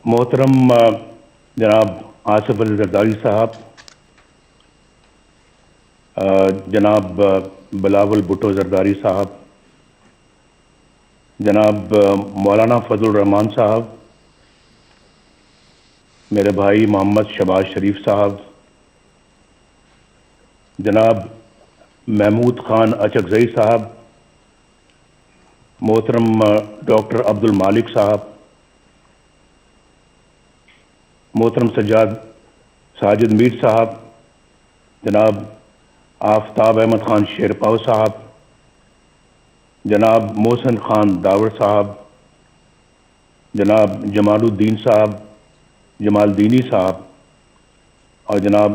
محترم جناب آصف علی زرداری صاحب، جناب بلاول بھٹو زرداری صاحب، جناب مولانا فضل الرحمان صاحب، میرے بھائی محمد شہباز شریف صاحب، جناب محمود خان اچکزئی صاحب، محترم ڈاکٹر عبد المالک صاحب، محترم ساجد میر صاحب، جناب آفتاب احمد خان شیرپاؤ صاحب، جناب محسن خان داور صاحب، جناب جمال الدین صاحب، جمال دینی صاحب، اور جناب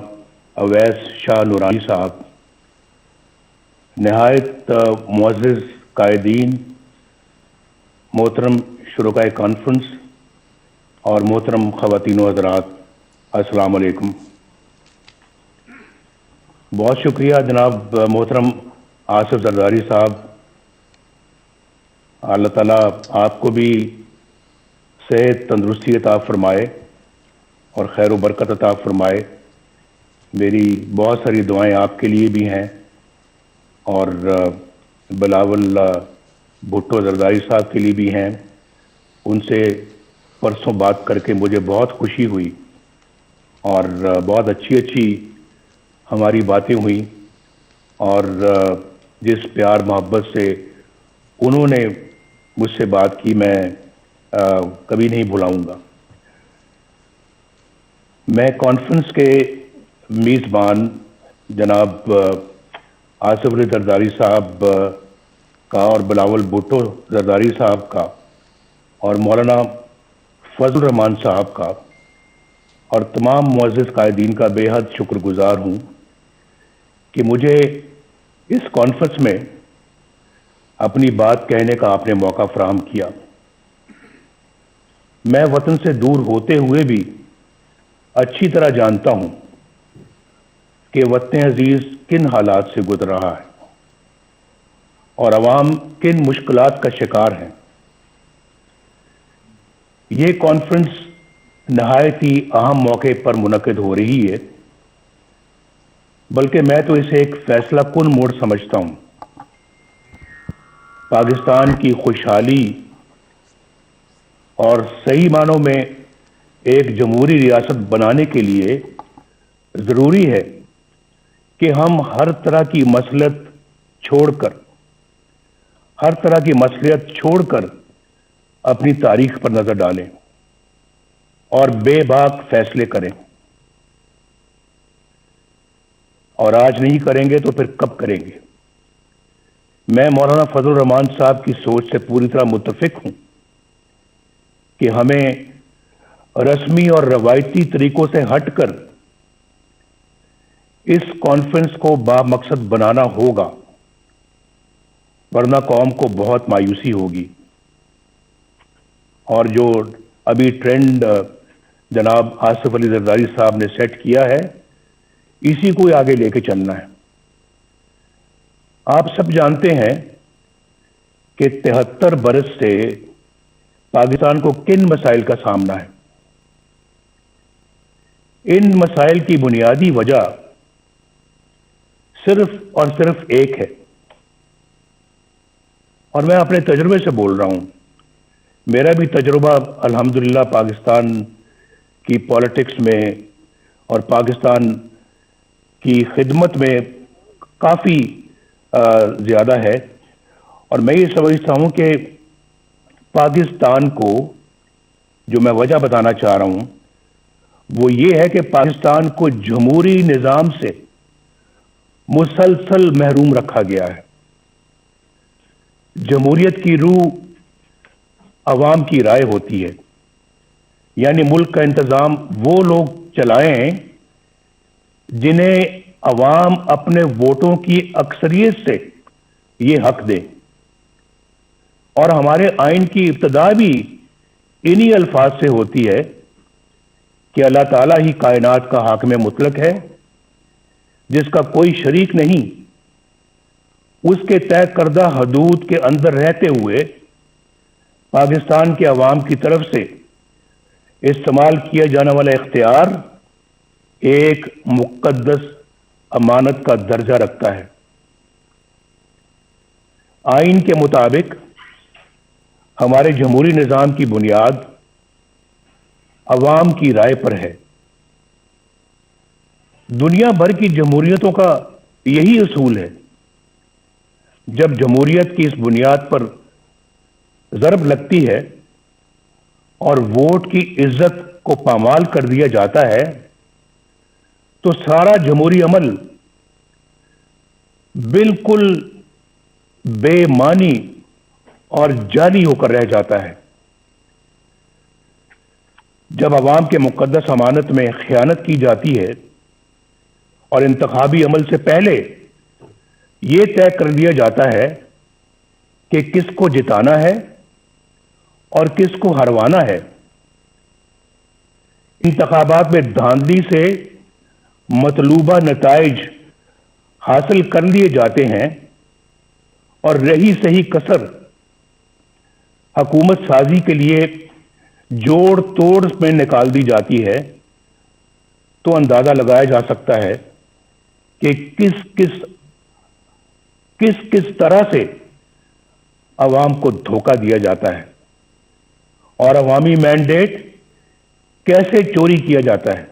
اویس شاہ نورانی صاحب، نہایت معزز قائدین، محترم شرکائے کانفرنس اور محترم خواتین و حضرات، السلام علیکم۔ بہت شکریہ جناب محترم آصف زرداری صاحب، اللہ تعالیٰ آپ کو بھی صحت تندرستی عطا فرمائے اور خیر و برکت عطا فرمائے۔ میری بہت ساری دعائیں آپ کے لیے بھی ہیں اور بلاول بھٹو زرداری صاحب کے لیے بھی ہیں۔ ان سے پرسوں بات کر کے مجھے بہت خوشی ہوئی اور بہت اچھی ہماری باتیں ہوئیں، اور جس پیار محبت سے انہوں نے مجھ سے بات کی میں کبھی نہیں بھلاؤں گا۔ میں کانفرنس کے میزبان جناب آصف علی زرداری صاحب کا اور بلاول بھٹو زرداری صاحب کا اور مولانا فضل الرحمان صاحب کا اور تمام معزز قائدین کا بے حد شکر گزار ہوں کہ مجھے اس کانفرنس میں اپنی بات کہنے کا آپ نے موقع فراہم کیا۔ میں وطن سے دور ہوتے ہوئے بھی اچھی طرح جانتا ہوں کہ وطن عزیز کن حالات سے گزر رہا ہے اور عوام کن مشکلات کا شکار ہیں۔ یہ کانفرنس نہایت ہی اہم موقع پر منعقد ہو رہی ہے، بلکہ میں تو اسے ایک فیصلہ کن موڑ سمجھتا ہوں۔ پاکستان کی خوشحالی اور صحیح معنوں میں ایک جمہوری ریاست بنانے کے لیے ضروری ہے کہ ہم ہر طرح کی مصلحت چھوڑ کر اپنی تاریخ پر نظر ڈالیں اور بے باک فیصلے کریں، اور آج نہیں کریں گے تو پھر کب کریں گے؟ میں مولانا فضل الرحمان صاحب کی سوچ سے پوری طرح متفق ہوں کہ ہمیں رسمی اور روایتی طریقوں سے ہٹ کر اس کانفرنس کو با مقصد بنانا ہوگا، ورنہ قوم کو بہت مایوسی ہوگی۔ اور جو ابھی ٹرینڈ جناب آصف علی زرداری صاحب نے سیٹ کیا ہے، اسی کو آگے لے کے چلنا ہے۔ آپ سب جانتے ہیں کہ 73 برس سے پاکستان کو کن مسائل کا سامنا ہے۔ ان مسائل کی بنیادی وجہ صرف اور صرف ایک ہے، اور میں اپنے تجربے سے بول رہا ہوں۔ میرا بھی تجربہ الحمدللہ پاکستان کی پالیٹکس میں اور پاکستان کی خدمت میں کافی زیادہ ہے، اور میں یہ سمجھتا ہوں کہ پاکستان کو جو میں وجہ بتانا چاہ رہا ہوں وہ یہ ہے کہ پاکستان کو جمہوری نظام سے مسلسل محروم رکھا گیا ہے۔ جمہوریت کی روح عوام کی رائے ہوتی ہے، یعنی ملک کا انتظام وہ لوگ چلائیں جنہیں عوام اپنے ووٹوں کی اکثریت سے یہ حق دے، اور ہمارے آئین کی ابتدا بھی انہی الفاظ سے ہوتی ہے کہ اللہ تعالیٰ ہی کائنات کا حاکم مطلق ہے، جس کا کوئی شریک نہیں، اس کے طے کردہ حدود کے اندر رہتے ہوئے پاکستان کے عوام کی طرف سے استعمال کیا جانے والا اختیار ایک مقدس امانت کا درجہ رکھتا ہے۔ آئین کے مطابق ہمارے جمہوری نظام کی بنیاد عوام کی رائے پر ہے۔ دنیا بھر کی جمہوریتوں کا یہی اصول ہے۔ جب جمہوریت کی اس بنیاد پر ضرب لگتی ہے اور ووٹ کی عزت کو پامال کر دیا جاتا ہے تو سارا جمہوری عمل بالکل بے معنی اور جعلی ہو کر رہ جاتا ہے۔ جب عوام کے مقدس امانت میں خیانت کی جاتی ہے اور انتخابی عمل سے پہلے یہ طے کر لیا جاتا ہے کہ کس کو جتانا ہے اور کس کو ہروانا ہے، انتخابات میں دھاندلی سے مطلوبہ نتائج حاصل کر لیے جاتے ہیں اور رہی صحیح کسر حکومت سازی کے لیے جوڑ توڑ میں نکال دی جاتی ہے، تو اندازہ لگایا جا سکتا ہے کہ کس طرح سے عوام کو دھوکہ دیا جاتا ہے اور عوامی مینڈیٹ کیسے چوری کیا جاتا ہے۔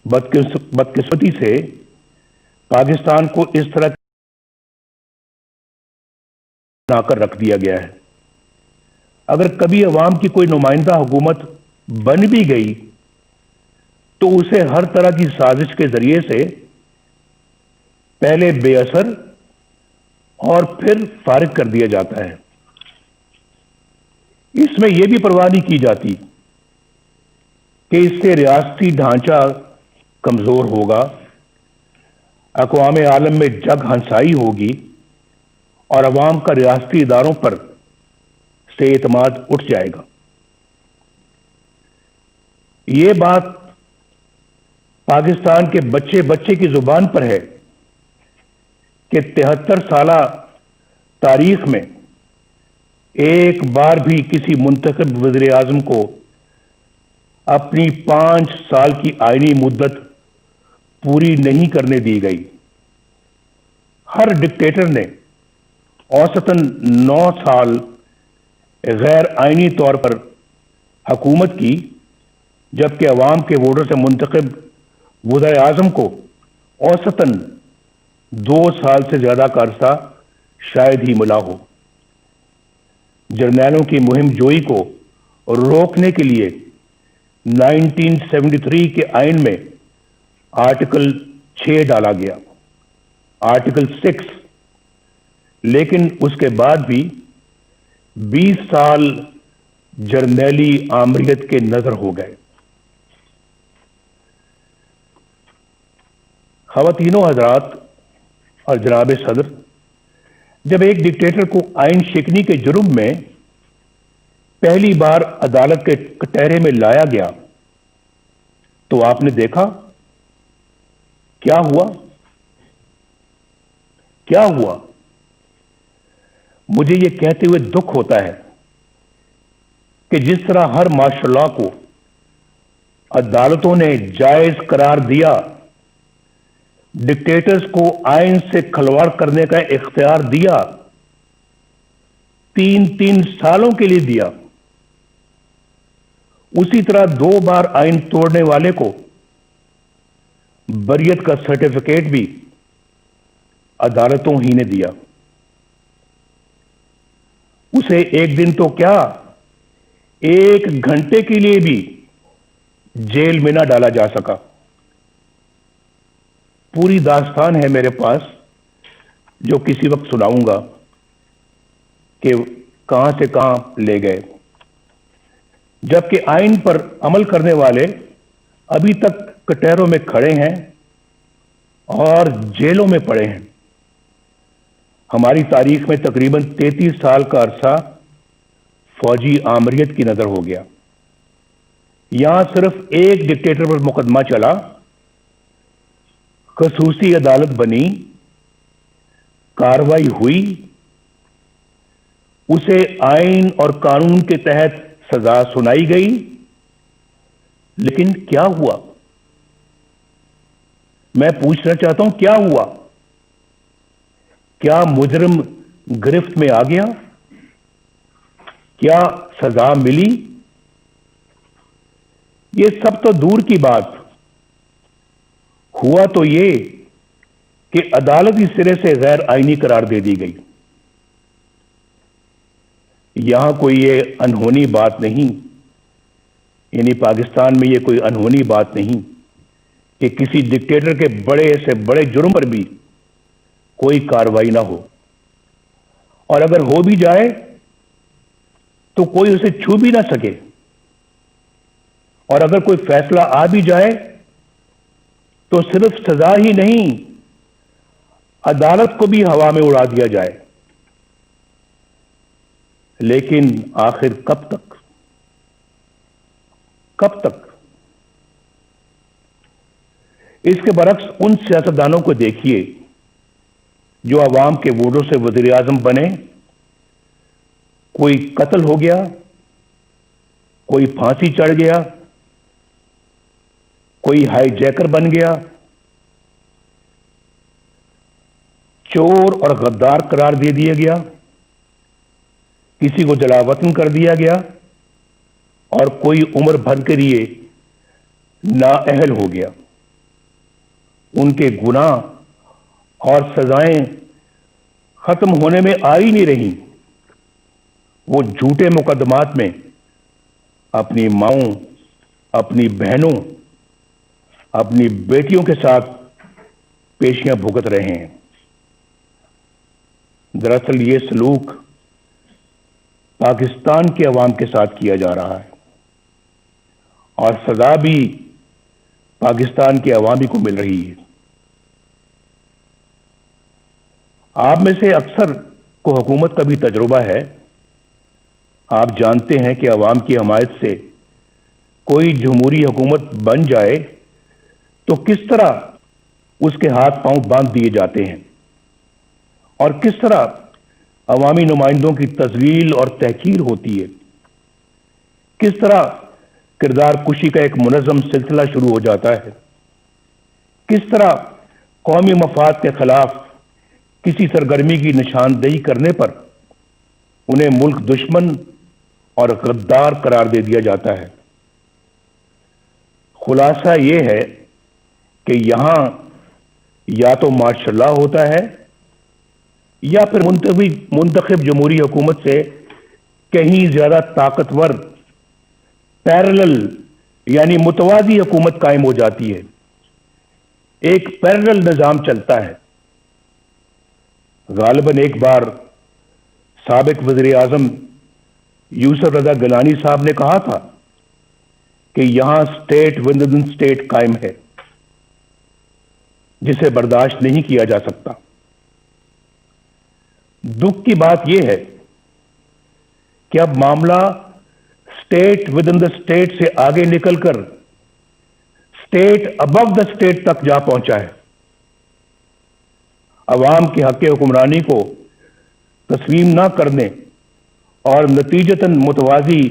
بدقسمتی سے پاکستان کو اس طرح بنا کر رکھ دیا گیا ہے۔ اگر کبھی عوام کی کوئی نمائندہ حکومت بن بھی گئی تو اسے ہر طرح کی سازش کے ذریعے سے پہلے بے اثر اور پھر فارغ کر دیا جاتا ہے۔ اس میں یہ بھی پرواہ نہیں کی جاتی کہ اس سے ریاستی ڈھانچہ کمزور ہوگا، اقوام عالم میں جگ ہنسائی ہوگی اور عوام کا ریاستی اداروں پر سے اعتماد اٹھ جائے گا۔ یہ بات پاکستان کے بچے بچے کی زبان پر ہے کہ 73 سالہ تاریخ میں ایک بار بھی کسی منتخب وزیر اعظم کو اپنی 5 سال کی آئینی مدت پوری نہیں کرنے دی گئی۔ ہر ڈکٹیٹر نے اوسطاً 9 سال غیر آئینی طور پر حکومت کی، جبکہ عوام کے ووٹر سے منتخب وزیر اعظم کو اوسطاً 2 سال سے زیادہ کا عرصہ شاید ہی ملا ہو۔ جرنیلوں کی مہم جوئی کو روکنے کے لیے 1973 کے آئین میں آرٹیکل 6 ڈالا گیا، آرٹیکل 6، لیکن اس کے بعد بھی 20 سال جرنیلی آمریت کے نظر ہو گئے۔ خواتینوں حضرات اور جناب صدر، جب ایک ڈکٹیٹر کو آئین شکنی کے جرم میں پہلی بار عدالت کے کٹہرے میں لایا گیا تو آپ نے دیکھا کیا ہوا؟ کیا ہوا؟ مجھے یہ کہتے ہوئے دکھ ہوتا ہے کہ جس طرح ہر مارشل لاء کو عدالتوں نے جائز قرار دیا، ڈکٹیٹرز کو آئین سے کھلواڑ کرنے کا اختیار دیا، 3 سالوں کے لیے دیا، اسی طرح 2 بار آئین توڑنے والے کو بریت کا سرٹیفکیٹ بھی عدالتوں ہی نے دیا۔ اسے ایک دن تو کیا، 1 گھنٹے کے لیے بھی جیل میں نہ ڈالا جا سکا۔ پوری داستان ہے میرے پاس جو کسی وقت سناؤں گا کہ کہاں سے کہاں لے گئے، جبکہ آئین پر عمل کرنے والے ابھی تک کٹہروں میں کھڑے ہیں اور جیلوں میں پڑے ہیں۔ ہماری تاریخ میں تقریباً 33 سال کا عرصہ فوجی آمریت کی نظر ہو گیا۔ یہاں صرف ایک ڈکٹیٹر پر مقدمہ چلا، خصوصی عدالت بنی، کارروائی ہوئی، اسے آئین اور قانون کے تحت سزا سنائی گئی، لیکن کیا ہوا؟ میں پوچھنا چاہتا ہوں کیا ہوا؟ کیا مجرم گرفت میں آ گیا؟ کیا سزا ملی؟ یہ سب تو دور کی بات، ہوا تو یہ کہ عدالت اس سرے سے غیر آئینی قرار دے دی گئی۔ یہاں کوئی یہ انہونی بات نہیں، یعنی پاکستان میں یہ کوئی انہونی بات نہیں کہ کسی ڈکٹیٹر کے بڑے سے بڑے جرم پر بھی کوئی کارروائی نہ ہو، اور اگر ہو بھی جائے تو کوئی اسے چھو بھی نہ سکے، اور اگر کوئی فیصلہ آ بھی جائے تو صرف سزا ہی نہیں، عدالت کو بھی ہوا میں اڑا دیا جائے۔ لیکن آخر کب تک؟ کب تک؟ اس کے برعکس ان سیاستدانوں کو دیکھیے جو عوام کے ووٹوں سے وزیر اعظم بنے، کوئی قتل ہو گیا، کوئی پھانسی چڑھ گیا، کوئی ہائی جیکر بن گیا، چور اور غدار قرار دے دیا گیا، کسی کو جلا وطن کر دیا گیا، اور کوئی عمر بھر کے لیے نااہل ہو گیا۔ ان کے گناہ اور سزائیں ختم ہونے میں آ ہی نہیں رہی، وہ جھوٹے مقدمات میں اپنی ماؤں، اپنی بہنوں، اپنی بیٹیوں کے ساتھ پیشیاں بھگت رہے ہیں۔ دراصل یہ سلوک پاکستان کے عوام کے ساتھ کیا جا رہا ہے، اور سزا بھی پاکستان کے عوامی کو مل رہی ہے۔ آپ میں سے اکثر کو حکومت کا بھی تجربہ ہے، آپ جانتے ہیں کہ عوام کی حمایت سے کوئی جمہوری حکومت بن جائے تو کس طرح اس کے ہاتھ پاؤں باندھ دیے جاتے ہیں، اور کس طرح عوامی نمائندوں کی تذلیل اور تحقیر ہوتی ہے، کس طرح کردار کشی کا ایک منظم سلسلہ شروع ہو جاتا ہے، کس طرح قومی مفاد کے خلاف کسی سرگرمی کی نشاندہی کرنے پر انہیں ملک دشمن اور غدار قرار دے دیا جاتا ہے۔ خلاصہ یہ ہے کہ یہاں یا تو مارشل لا ہوتا ہے یا پھر منتخب جمہوری حکومت سے کہیں زیادہ طاقتور پیرلل یعنی متوازی حکومت قائم ہو جاتی ہے، ایک پیرلل نظام چلتا ہے۔ غالباً ایک بار سابق وزیر اعظم یوسف رضا گیلانی صاحب نے کہا تھا کہ یہاں اسٹیٹ ود ان اسٹیٹ قائم ہے، جسے برداشت نہیں کیا جا سکتا۔ دکھ کی بات یہ ہے کہ اب معاملہ state with in the state سے آگے نکل کر اسٹیٹ ابو دا اسٹیٹ تک جا پہنچا ہے۔ عوام کے حق حکمرانی کو تسلیم نہ کرنے اور نتیجتاً متوازی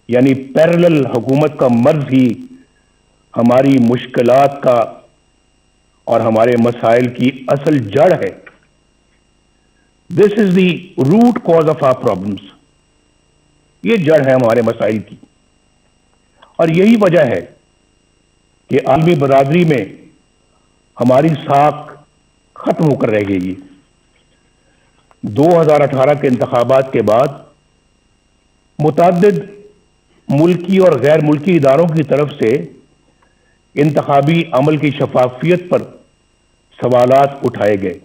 یعنی پیرلل حکومت کا مرض ہی ہماری مشکلات کا اور ہمارے مسائل کی اصل جڑ ہے۔ This is the root cause of our problems۔ یہ جڑ ہے ہمارے مسائل کی، اور یہی وجہ ہے کہ عالمی برادری میں ہماری ساکھ ختم ہو کر رہ گئی۔ 2018 کے انتخابات کے بعد متعدد ملکی اور غیر ملکی اداروں کی طرف سے انتخابی عمل کی شفافیت پر سوالات اٹھائے گئے۔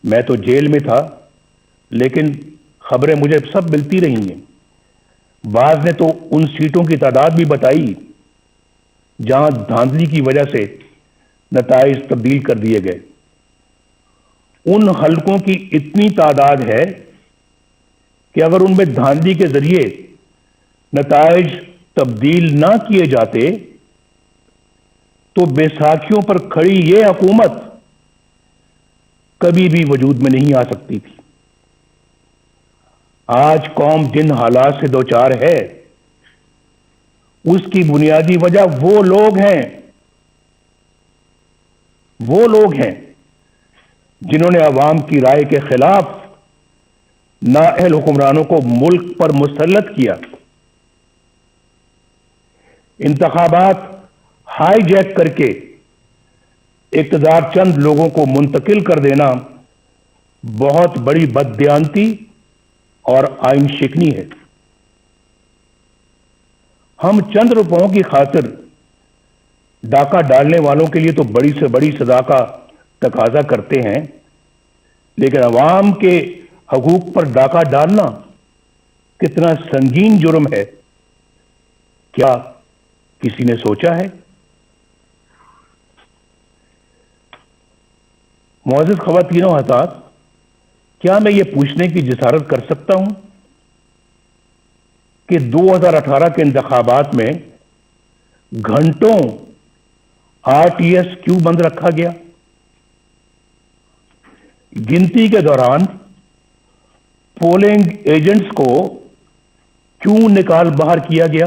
میں تو جیل میں تھا، لیکن خبریں مجھے سب ملتی رہی ہیں۔ بعض نے تو ان سیٹوں کی تعداد بھی بتائی جہاں دھاندلی کی وجہ سے نتائج تبدیل کر دیے گئے۔ ان حلقوں کی اتنی تعداد ہے کہ اگر ان میں دھاندلی کے ذریعے نتائج تبدیل نہ کیے جاتے تو بیساکھیوں پر کھڑی یہ حکومت کبھی بھی وجود میں نہیں آ سکتی تھی۔ آج قوم جن حالات سے دوچار ہے اس کی بنیادی وجہ وہ لوگ ہیں جنہوں نے عوام کی رائے کے خلاف نااہل حکمرانوں کو ملک پر مسلط کیا. انتخابات ہائی جیک کر کے اقتدار چند لوگوں کو منتقل کر دینا بہت بڑی بددیانتی اور آئین شکنی ہے. ہم چند روپوں کی خاطر ڈاکہ ڈالنے والوں کے لیے تو بڑی سے بڑی سزا کا تقاضا کرتے ہیں، لیکن عوام کے حقوق پر ڈاکہ ڈالنا کتنا سنگین جرم ہے، کیا کسی نے سوچا ہے؟ معزز خواتین و حضرات، کیا میں یہ پوچھنے کی جسارت کر سکتا ہوں کہ 2018 کے انتخابات میں گھنٹوں آر ٹی ایس کیوں بند رکھا گیا؟ گنتی کے دوران پولنگ ایجنٹس کو کیوں نکال باہر کیا گیا؟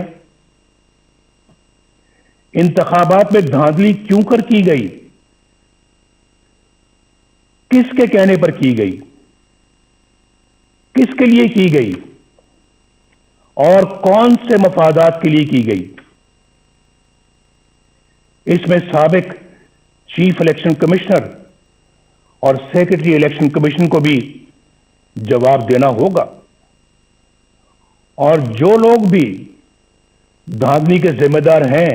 انتخابات میں دھاندلی کیوں کر کی گئی؟ کس کے کہنے پر کی گئی؟ کس کے لیے کی گئی؟ اور کون سے مفادات کے لیے کی گئی؟ اس میں سابق چیف الیکشن کمشنر اور سیکرٹری الیکشن کمیشن کو بھی جواب دینا ہوگا، اور جو لوگ بھی دھاندلی کے ذمہ دار ہیں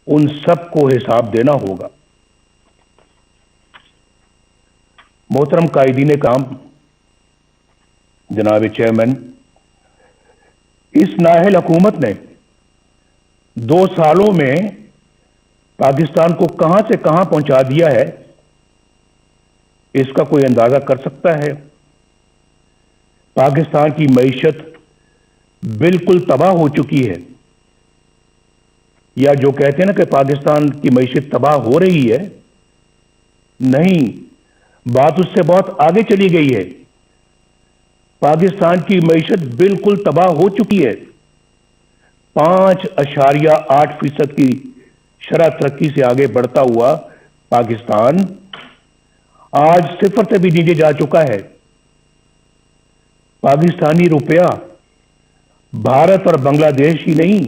ان سب کو حساب دینا ہوگا. محترم قائدین کام، جناب چیئرمین، اس نااہل حکومت نے 2 سالوں میں پاکستان کو کہاں سے کہاں پہنچا دیا ہے، اس کا کوئی اندازہ کر سکتا ہے؟ پاکستان کی معیشت بالکل تباہ ہو چکی ہے، یا جو کہتے ہیں نا کہ پاکستان کی معیشت تباہ ہو رہی ہے، نہیں، بات اس سے بہت آگے چلی گئی ہے. پاکستان کی معیشت بالکل تباہ ہو چکی ہے. 5.8% کی شرح ترقی سے آگے بڑھتا ہوا پاکستان آج 0 سے بھی نیچے جا چکا ہے. پاکستانی روپیہ بھارت اور بنگلہ دیش ہی نہیں،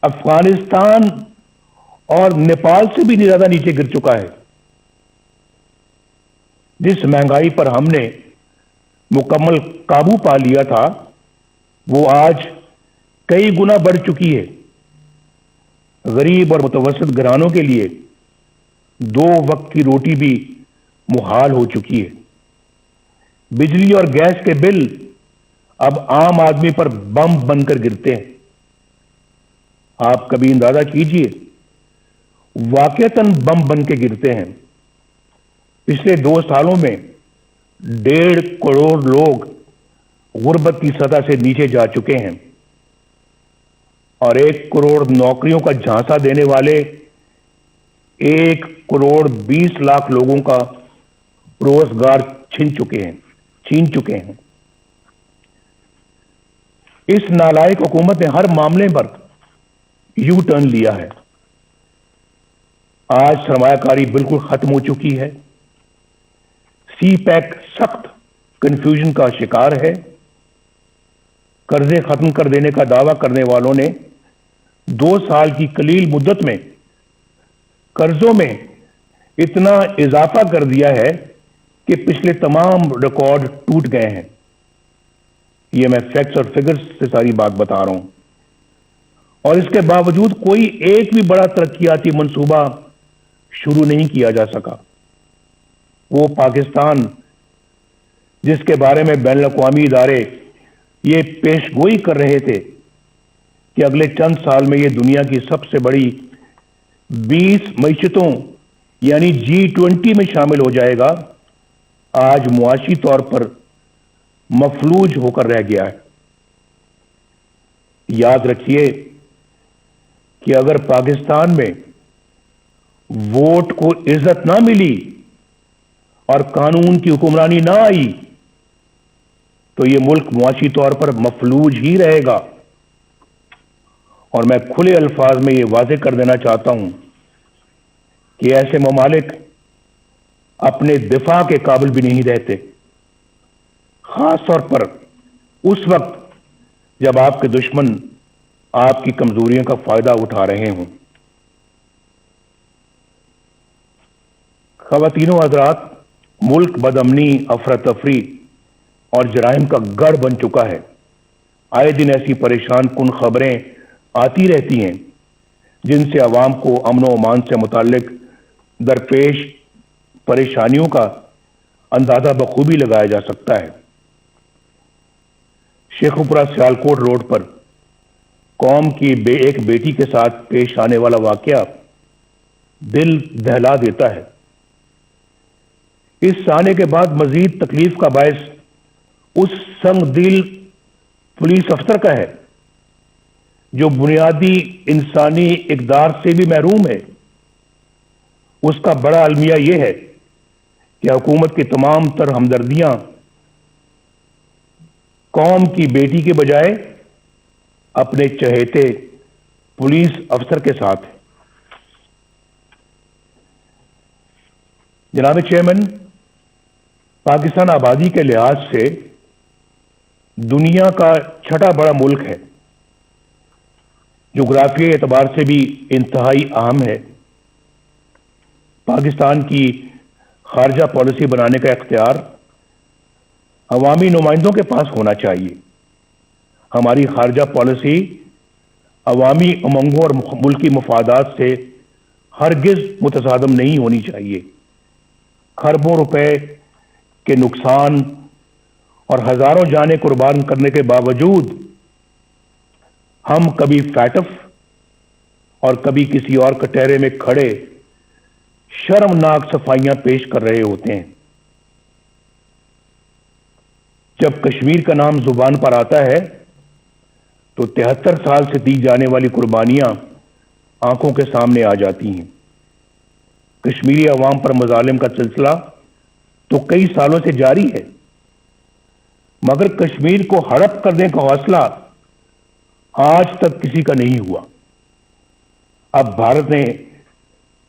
افغانستان اور نیپال سے بھی زیادہ نیچے گر چکا ہے. جس مہنگائی پر ہم نے مکمل قابو پا لیا تھا وہ آج کئی گنا بڑھ چکی ہے. غریب اور متوسط گھرانوں کے لیے 2 وقت کی روٹی بھی محال ہو چکی ہے. بجلی اور گیس کے بل اب عام آدمی پر بم بن کر گرتے ہیں. آپ کبھی اندازہ کیجئے، واقعتاً بم بن کے گرتے ہیں. پچھلے 2 سالوں میں 1.5 کروڑ لوگ غربت کی سطح سے نیچے جا چکے ہیں، اور 1 کروڑ نوکریوں کا جھانسا دینے والے 1 کروڑ 20 لاکھ لوگوں کا روزگار چھین چکے ہیں. اس نالائق حکومت نے ہر معاملے پر یو ٹرن لیا ہے. آج سرمایہ کاری بالکل ختم ہو چکی ہے. سی پیک سخت کنفیوژن کا شکار ہے. قرضے ختم کر دینے کا دعویٰ کرنے والوں نے 2 سال کی قلیل مدت میں قرضوں میں اتنا اضافہ کر دیا ہے کہ پچھلے تمام ریکارڈ ٹوٹ گئے ہیں. یہ میں فیکٹس اور فگرز سے ساری بات بتا رہا ہوں. اور اس کے باوجود کوئی ایک بھی بڑا ترقیاتی منصوبہ شروع نہیں کیا جا سکا. وہ پاکستان جس کے بارے میں بین الاقوامی ادارے یہ پیش گوئی کر رہے تھے کہ اگلے چند سال میں یہ دنیا کی سب سے بڑی 20 معیشتوں یعنی G20 میں شامل ہو جائے گا، آج معاشی طور پر مفلوج ہو کر رہ گیا ہے. یاد رکھیے کہ اگر پاکستان میں ووٹ کو عزت نہ ملی اور قانون کی حکمرانی نہ آئی تو یہ ملک معاشی طور پر مفلوج ہی رہے گا. اور میں کھلے الفاظ میں یہ واضح کر دینا چاہتا ہوں کہ ایسے ممالک اپنے دفاع کے قابل بھی نہیں رہتے، خاص طور پر اس وقت جب آپ کے دشمن آپ کی کمزوریوں کا فائدہ اٹھا رہے ہوں. خواتین و حضرات، ملک بدامنی، افراتفری اور جرائم کا گڑھ بن چکا ہے. آئے دن ایسی پریشان کن خبریں آتی رہتی ہیں جن سے عوام کو امن و امان سے متعلق درپیش پریشانیوں کا اندازہ بخوبی لگایا جا سکتا ہے. شیخوپورہ سیالکوٹ روڈ پر قوم کی ایک بیٹی کے ساتھ پیش آنے والا واقعہ دل دہلا دیتا ہے. اس سانے کے بعد مزید تکلیف کا باعث اس سنگ دل پولیس افسر کا ہے جو بنیادی انسانی اقدار سے بھی محروم ہے. اس کا بڑا المیہ یہ ہے کہ حکومت کی تمام تر ہمدردیاں قوم کی بیٹی کے بجائے اپنے چہیتے پولیس افسر کے ساتھ ہے. جناب چیئرمین، پاکستان آبادی کے لحاظ سے دنیا کا چھٹا بڑا ملک ہے، جغرافیائی اعتبار سے بھی انتہائی اہم ہے. پاکستان کی خارجہ پالیسی بنانے کا اختیار عوامی نمائندوں کے پاس ہونا چاہیے. ہماری خارجہ پالیسی عوامی امنگوں اور ملکی مفادات سے ہرگز متصادم نہیں ہونی چاہیے. کھربوں روپے کے نقصان اور ہزاروں جانیں قربان کرنے کے باوجود ہم کبھی فیٹف اور کبھی کسی اور کٹہرے میں کھڑے شرمناک صفائیاں پیش کر رہے ہوتے ہیں. جب کشمیر کا نام زبان پر آتا ہے تو 73 سال سے دی جانے والی قربانیاں آنکھوں کے سامنے آ جاتی ہیں. کشمیری عوام پر مظالم کا سلسلہ تو کئی سالوں سے جاری ہے، مگر کشمیر کو ہڑپ کرنے کا حوصلہ آج تک کسی کا نہیں ہوا. اب بھارت نے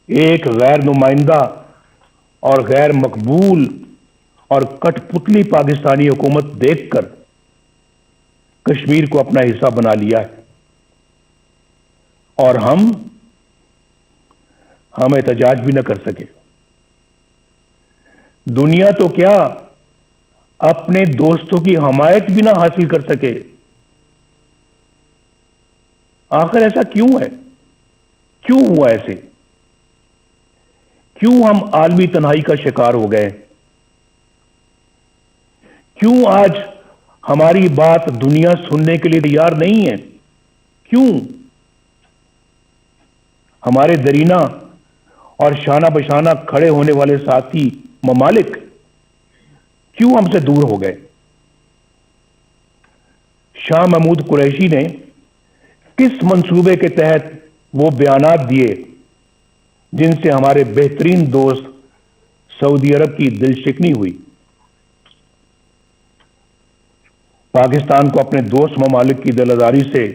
ایک غیر نمائندہ اور غیر مقبول اور کٹ پتلی پاکستانی حکومت دیکھ کر کشمیر کو اپنا حصہ بنا لیا ہے، اور ہم احتجاج بھی نہ کر سکے. دنیا تو کیا اپنے دوستوں کی حمایت بھی نہ حاصل کر سکے. آخر ایسا کیوں ہے؟ کیوں ہوا ایسے؟ کیوں ہم عالمی تنہائی کا شکار ہو گئے؟ کیوں آج ہماری بات دنیا سننے کے لیے تیار نہیں ہے؟ کیوں ہمارے درینہ اور شانہ بشانہ کھڑے ہونے والے ساتھی ممالک کیوں ہم سے دور ہو گئے؟ شاہ محمود قریشی نے کس منصوبے کے تحت وہ بیانات دیے جن سے ہمارے بہترین دوست سعودی عرب کی دل شکنی ہوئی؟ پاکستان کو اپنے دوست ممالک کی دل آزاری سے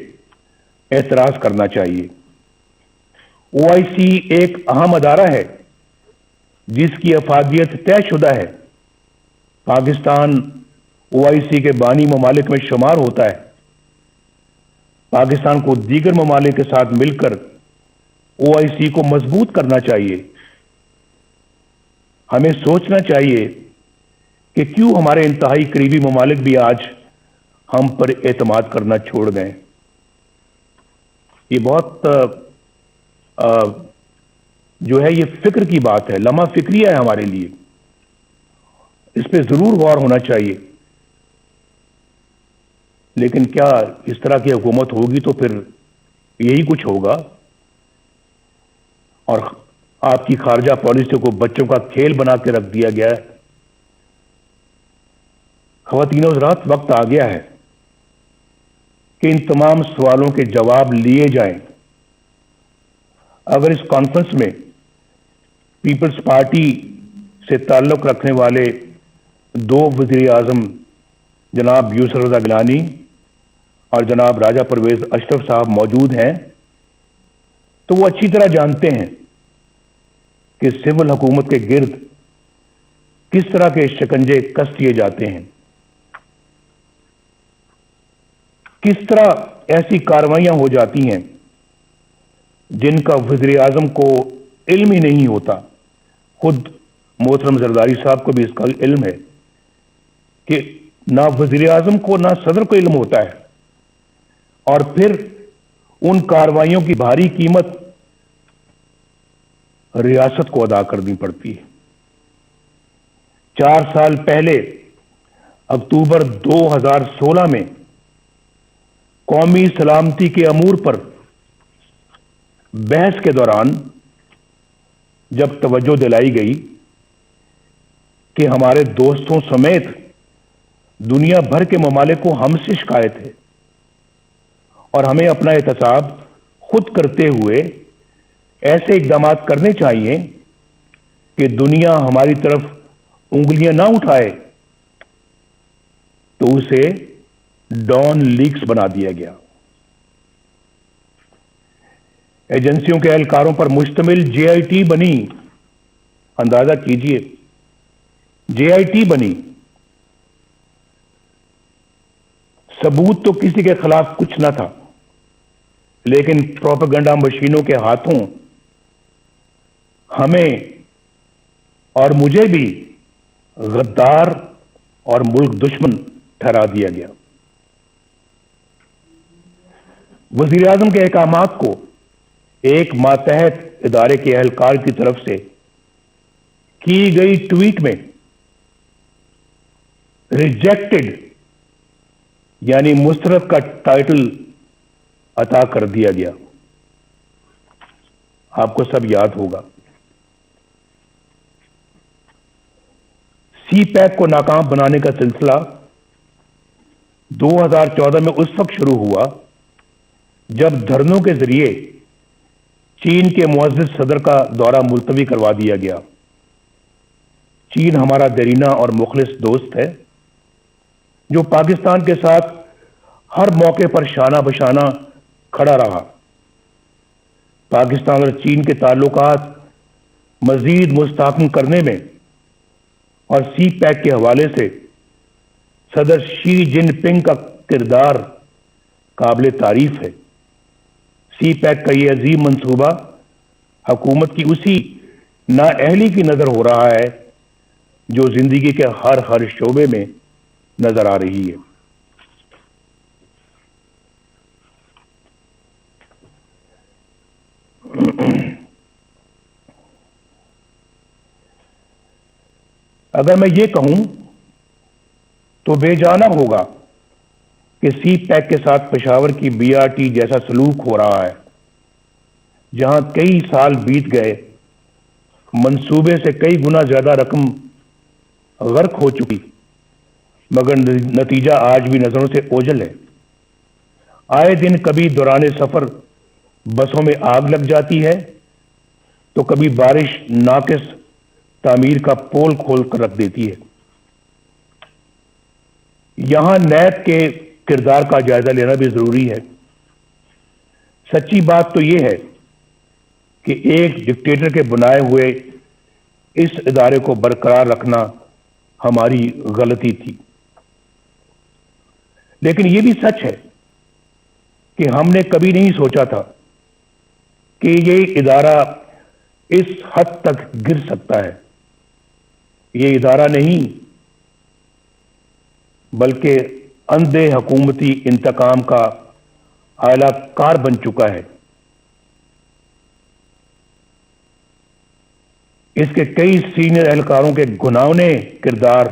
اعتراض کرنا چاہیے. OIC ایک اہم ادارہ ہے جس کی افادیت طے شدہ ہے. پاکستان OIC کے بانی ممالک میں شمار ہوتا ہے. پاکستان کو دیگر ممالک کے ساتھ مل کر OIC کو مضبوط کرنا چاہیے. ہمیں سوچنا چاہیے کہ کیوں ہمارے انتہائی قریبی ممالک بھی آج ہم پر اعتماد کرنا چھوڑ گئے. یہ بہت جو ہے یہ فکر کی بات ہے، لمحہ فکریہ ہے ہمارے لیے. اس پہ ضرور غور ہونا چاہیے. لیکن کیا اس طرح کی حکومت ہوگی تو پھر یہی کچھ ہوگا، اور آپ کی خارجہ پالیسی کو بچوں کا کھیل بنا کے رکھ دیا گیا ہے. خواتین و حضرات، وقت آ گیا ہے کہ ان تمام سوالوں کے جواب لیے جائیں. اگر اس کانفرنس میں پیپلز پارٹی سے تعلق رکھنے والے 2 وزیر اعظم جناب یوسف رضا گیلانی اور جناب راجہ پرویز اشرف صاحب موجود ہیں تو وہ اچھی طرح جانتے ہیں کہ سول حکومت کے گرد کس طرح کے شکنجے کس دیے جاتے ہیں، کس طرح ایسی کارروائیاں ہو جاتی ہیں جن کا وزیر اعظم کو علم ہی نہیں ہوتا۔ خود محترم زرداری صاحب کو بھی اس کا علم ہے کہ نہ وزیر اعظم کو نہ صدر کو علم ہوتا ہے، اور پھر ان کارروائیوں کی بھاری قیمت ریاست کو ادا کرنی پڑتی ہے۔ 4 سال پہلے اکتوبر 2016 میں قومی سلامتی کے امور پر بحث کے دوران جب توجہ دلائی گئی کہ ہمارے دوستوں سمیت دنیا بھر کے ممالک کو ہم سے شکایت ہے اور ہمیں اپنا احتساب خود کرتے ہوئے ایسے اقدامات کرنے چاہیے کہ دنیا ہماری طرف انگلیاں نہ اٹھائے، تو اسے ڈان لیکس بنا دیا گیا۔ ایجنسیوں کے اہلکاروں پر مشتمل جے آئی ٹی بنی، اندازہ کیجئے، جے آئی ٹی بنی۔ ثبوت تو کسی کے خلاف کچھ نہ تھا، لیکن پروپیگنڈا مشینوں کے ہاتھوں ہمیں اور مجھے بھی غدار اور ملک دشمن ٹھہرا دیا گیا۔ وزیر اعظم کے احکامات کو ایک ماتحت ادارے کے اہلکار کی طرف سے کی گئی ٹویٹ میں ریجیکٹڈ یعنی مسترد کا ٹائٹل عطا کر دیا گیا۔ آپ کو سب یاد ہوگا، سی پیک کو ناکام بنانے کا سلسلہ 2014 میں اس وقت شروع ہوا جب دھرنوں کے ذریعے چین کے معزز صدر کا دورہ ملتوی کروا دیا گیا۔ چین ہمارا دیرینہ اور مخلص دوست ہے جو پاکستان کے ساتھ ہر موقع پر شانہ بشانہ کھڑا رہا۔ پاکستان اور چین کے تعلقات مزید مستحکم کرنے میں اور سی پیک کے حوالے سے صدر شی جن پنگ کا کردار قابل تعریف ہے۔ سی پیک کا یہ عظیم منصوبہ حکومت کی اسی نااہلی کی نظر ہو رہا ہے جو زندگی کے ہر شعبے میں نظر آ رہی ہے۔ اگر میں یہ کہوں تو بے جانا ہوگا کہ سی پیک کے ساتھ پشاور کی بی آر ٹی جیسا سلوک ہو رہا ہے، جہاں کئی سال بیت گئے، منصوبے سے کئی گنا زیادہ رقم غرق ہو چکی، مگر نتیجہ آج بھی نظروں سے اوجھل ہے۔ آئے دن کبھی دوران سفر بسوں میں آگ لگ جاتی ہے تو کبھی بارش ناقص تعمیر کا پول کھول کر رکھ دیتی ہے۔ یہاں نیب کے کردار کا جائزہ لینا بھی ضروری ہے۔ سچی بات تو یہ ہے کہ ایک ڈکٹیٹر کے بنائے ہوئے اس ادارے کو برقرار رکھنا ہماری غلطی تھی، لیکن یہ بھی سچ ہے کہ ہم نے کبھی نہیں سوچا تھا کہ یہ ادارہ اس حد تک گر سکتا ہے۔ یہ ادارہ نہیں بلکہ اندھے حکومتی انتقام کا اعلی کار بن چکا ہے۔ اس کے کئی سینئر اہلکاروں کے گھناؤنے کردار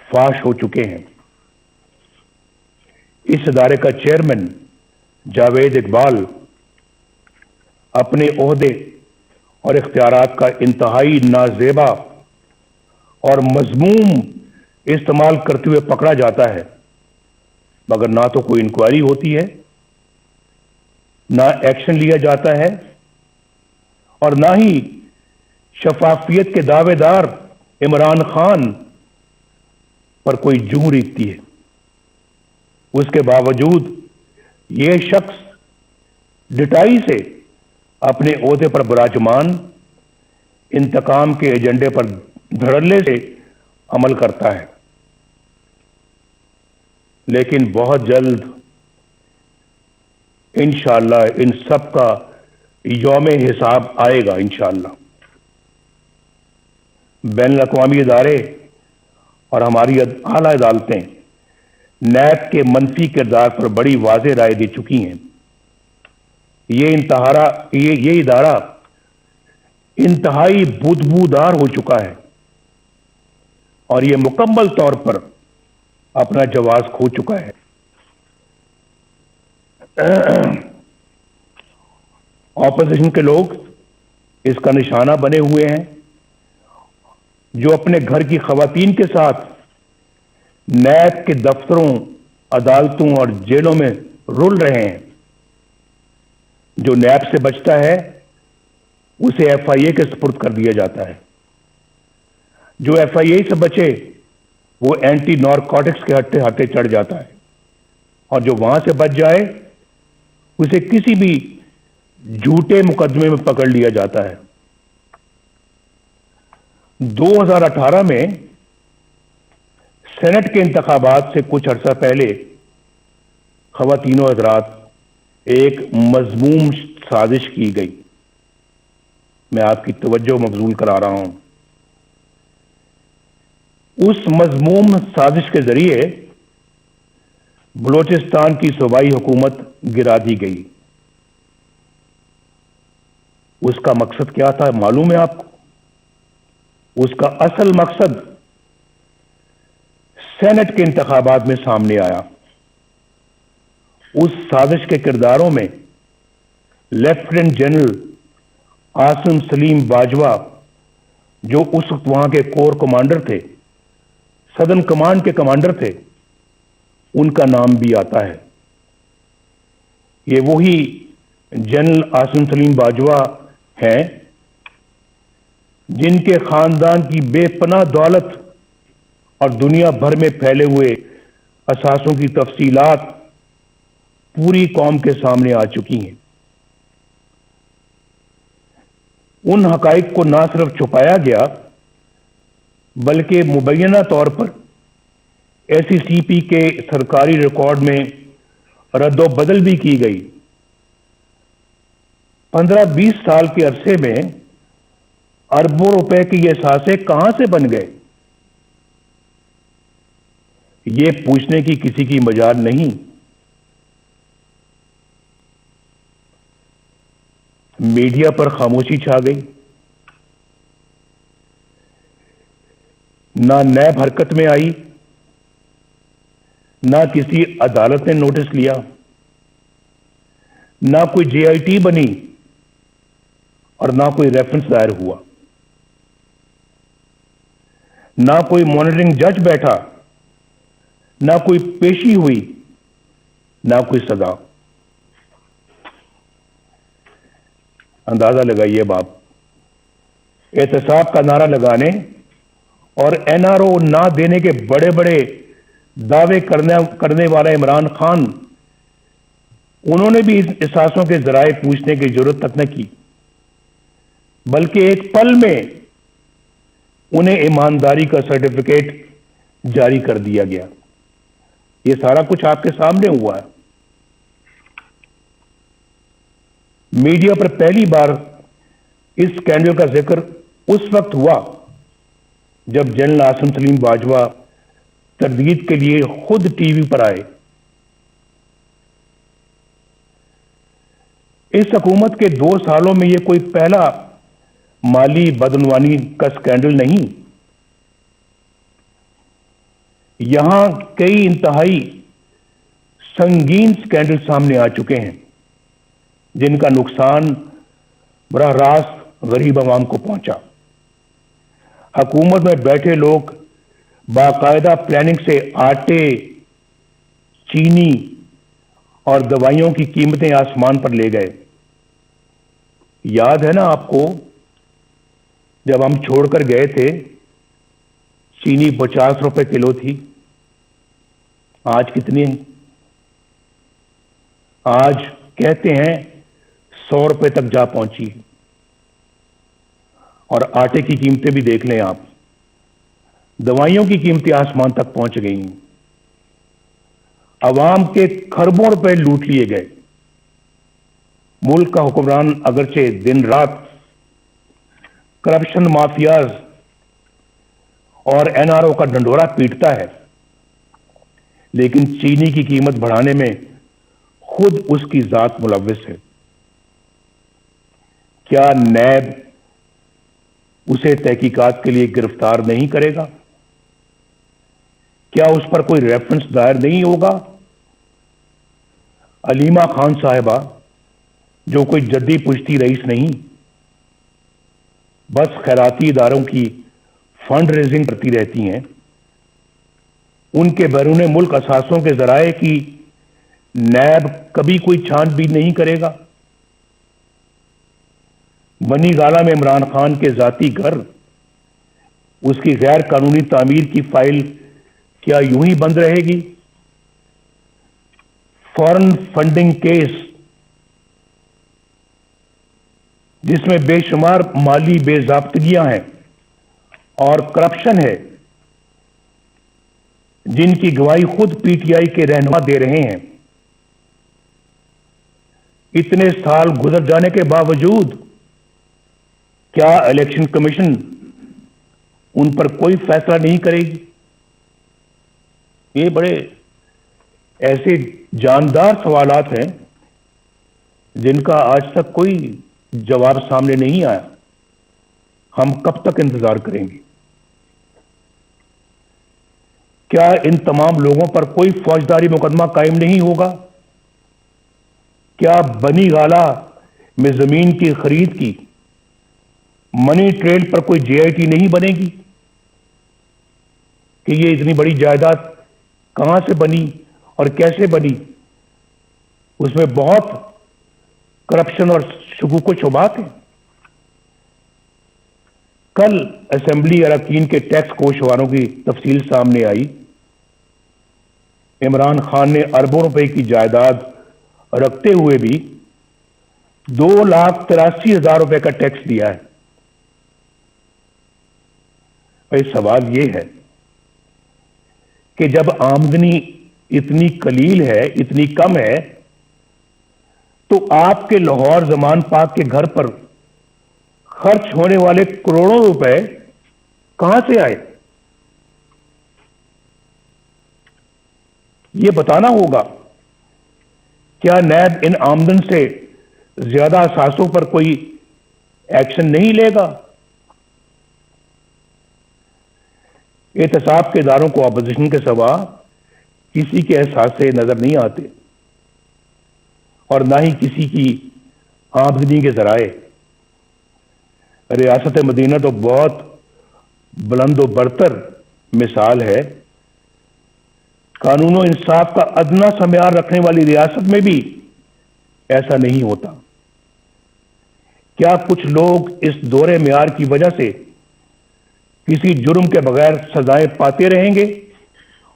فاش ہو چکے ہیں۔ اس ادارے کا چیئرمین جاوید اقبال اپنے عہدے اور اختیارات کا انتہائی نازیبا اور مذموم استعمال کرتے ہوئے پکڑا جاتا ہے، مگر نہ تو کوئی انکوائری ہوتی ہے، نہ ایکشن لیا جاتا ہے، اور نہ ہی شفافیت کے دعوے دار عمران خان پر کوئی جوں ریتتی ہے۔ اس کے باوجود یہ شخص ڈٹائی سے اپنے عہدے پر براجمان انتقام کے ایجنڈے پر دھڑلے سے عمل کرتا ہے، لیکن بہت جلد انشاءاللہ ان سب کا یوم حساب آئے گا انشاءاللہ۔ بین الاقوامی ادارے اور ہماری اعلیٰ عدالتیں نیب کے منفی کردار پر بڑی واضح رائے دے چکی ہیں۔ یہ ادارہ انتہائی بدبودار ہو چکا ہے اور یہ مکمل طور پر اپنا جواز کھو چکا ہے۔ اپوزیشن کے لوگ اس کا نشانہ بنے ہوئے ہیں، جو اپنے گھر کی خواتین کے ساتھ نیب کے دفتروں، عدالتوں اور جیلوں میں رول رہے ہیں۔ جو نیب سے بچتا ہے اسے ایف آئی اے کے سپرد کر دیا جاتا ہے، جو ایف آئی اے سے بچے وہ اینٹی نارکوٹکس کے ہٹے چڑھ جاتا ہے، اور جو وہاں سے بچ جائے اسے کسی بھی جھوٹے مقدمے میں پکڑ لیا جاتا ہے۔ 2018 میں سینٹ کے انتخابات سے کچھ عرصہ پہلے خواتین و حضرات ایک مذموم سازش کی گئی، میں آپ کی توجہ مبذول کرا رہا ہوں۔ اس مذموم سازش کے ذریعے بلوچستان کی صوبائی حکومت گرا دی گئی۔ اس کا مقصد کیا تھا معلوم ہے آپ کو؟ اس کا اصل مقصد سینٹ کے انتخابات میں سامنے آیا۔ اس سازش کے کرداروں میں لیفٹیننٹ جنرل عاصم سلیم باجوہ، جو اس وقت وہاں کے کور کمانڈر تھے، سدرن کمانڈ کے کمانڈر تھے، ان کا نام بھی آتا ہے۔ یہ وہی جنرل عاصم سلیم باجوہ ہیں جن کے خاندان کی بے پناہ دولت اور دنیا بھر میں پھیلے ہوئے اثاثوں کی تفصیلات پوری قوم کے سامنے آ چکی ہیں۔ ان حقائق کو نہ صرف چھپایا گیا بلکہ مبینہ طور پر ایس ای سی پی کے سرکاری ریکارڈ میں رد و بدل بھی کی گئی۔ 15-20 سال کے عرصے میں اربوں روپے کے یہ اثاثے کہاں سے بن گئے، یہ پوچھنے کی کسی کی مجال نہیں۔ میڈیا پر خاموشی چھا گئی، نہ نیب حرکت میں آئی، نہ کسی عدالت نے نوٹس لیا، نہ کوئی جے آئی ٹی بنی اور نہ کوئی ریفرنس دائر ہوا، نہ کوئی مانیٹرنگ جج بیٹھا، نہ کوئی پیشی ہوئی، نہ کوئی سزا۔ اندازہ لگائیے باپ، احتساب کا نعرہ لگانے اور این آر او نہ دینے کے بڑے بڑے دعوے کرنے والا عمران خان، انہوں نے بھی اس اثاثوں کے ذرائع پوچھنے کی ضرورت تک نہ کی، بلکہ ایک پل میں انہیں ایمانداری کا سرٹیفکیٹ جاری کر دیا گیا۔ یہ سارا کچھ آپ کے سامنے ہوا ہے۔ میڈیا پر پہلی بار اس سکینڈل کا ذکر اس وقت ہوا جب جنرل عاصم سلیم باجوہ تردید کے لیے خود ٹی وی پر آئے۔ اس حکومت کے 2 سالوں میں یہ کوئی پہلا مالی بدعنوانی کا سکینڈل نہیں۔ یہاں کئی انتہائی سنگین سکینڈل سامنے آ چکے ہیں جن کا نقصان براہ راست غریب عوام کو پہنچا۔ حکومت میں بیٹھے لوگ باقاعدہ پلاننگ سے آٹے، چینی اور دوائیوں کی قیمتیں آسمان پر لے گئے۔ یاد ہے نا آپ کو، جب ہم چھوڑ کر گئے تھے چینی 50 روپے کلو تھی، آج کتنی ہے؟ آج کہتے ہیں 100 روپے تک جا پہنچی، اور آٹے کی قیمتیں بھی دیکھ لیں آپ، دوائیوں کی قیمتیں آسمان تک پہنچ گئی ہیں، عوام کے کھربوں روپے لوٹ لیے گئے۔ ملک کا حکمران اگرچہ دن رات کرپشن مافیاز اور این آر او کا ڈنڈورا پیٹتا ہے، لیکن چینی کی قیمت بڑھانے میں خود اس کی ذات ملوث ہے۔ کیا نیب اسے تحقیقات کے لیے گرفتار نہیں کرے گا؟ کیا اس پر کوئی ریفرنس دائر نہیں ہوگا؟ علیمہ خان صاحبہ جو کوئی جدی پشتی رئیس نہیں، بس خیراتی اداروں کی فنڈ ریزنگ کرتی رہتی ہیں، ان کے بیرون ملک اثاثوں کے ذرائع کی نیب کبھی کوئی چھان بین نہیں کرے گا؟ بنی گالہ میں عمران خان کے ذاتی گھر، اس کی غیر قانونی تعمیر کی فائل کیا یوں ہی بند رہے گی؟ فارن فنڈنگ کیس جس میں بے شمار مالی بے ضابطگیاں ہیں اور کرپشن ہے، جن کی گواہی خود پی ٹی آئی کے رہنما دے رہے ہیں، اتنے سال گزر جانے کے باوجود کیا الیکشن کمیشن ان پر کوئی فیصلہ نہیں کرے گی؟ یہ بڑے ایسے جاندار سوالات ہیں جن کا آج تک کوئی جواب سامنے نہیں آیا۔ ہم کب تک انتظار کریں گے؟ کیا ان تمام لوگوں پر کوئی فوجداری مقدمہ قائم نہیں ہوگا؟ کیا بنی گالہ میں زمین کی خرید کی منی ٹریل پر کوئی جے آئی ٹی نہیں بنے گی کہ یہ اتنی بڑی جائیداد کہاں سے بنی اور کیسے بنی؟ اس میں بہت کرپشن اور شکوک و شبہات ہیں۔ کل اسمبلی اراکین کے ٹیکس گوشواروں کی تفصیل سامنے آئی۔ عمران خان نے اربوں روپے کی جائیداد رکھتے ہوئے بھی 2,83,000 روپے کا ٹیکس دیا ہے۔ سوال یہ ہے کہ جب آمدنی اتنی قلیل ہے، اتنی کم ہے، تو آپ کے لاہور زمان پاک کے گھر پر خرچ ہونے والے کروڑوں روپے کہاں سے آئے؟ یہ بتانا ہوگا۔ کیا نیب ان آمدن سے زیادہ اثاثوں پر کوئی ایکشن نہیں لے گا؟ احتساب کے اداروں کو اپوزیشن کے سوا کسی کے احساس سے نظر نہیں آتے، اور نہ ہی کسی کی آمدنی کے ذرائع۔ ریاست مدینہ تو بہت بلند و برتر مثال ہے۔ قانون و انصاف کا ادنا سا معیار رکھنے والی ریاست میں بھی ایسا نہیں ہوتا۔ کیا کچھ لوگ اس دورے معیار کی وجہ سے کسی جرم کے بغیر سزائیں پاتے رہیں گے،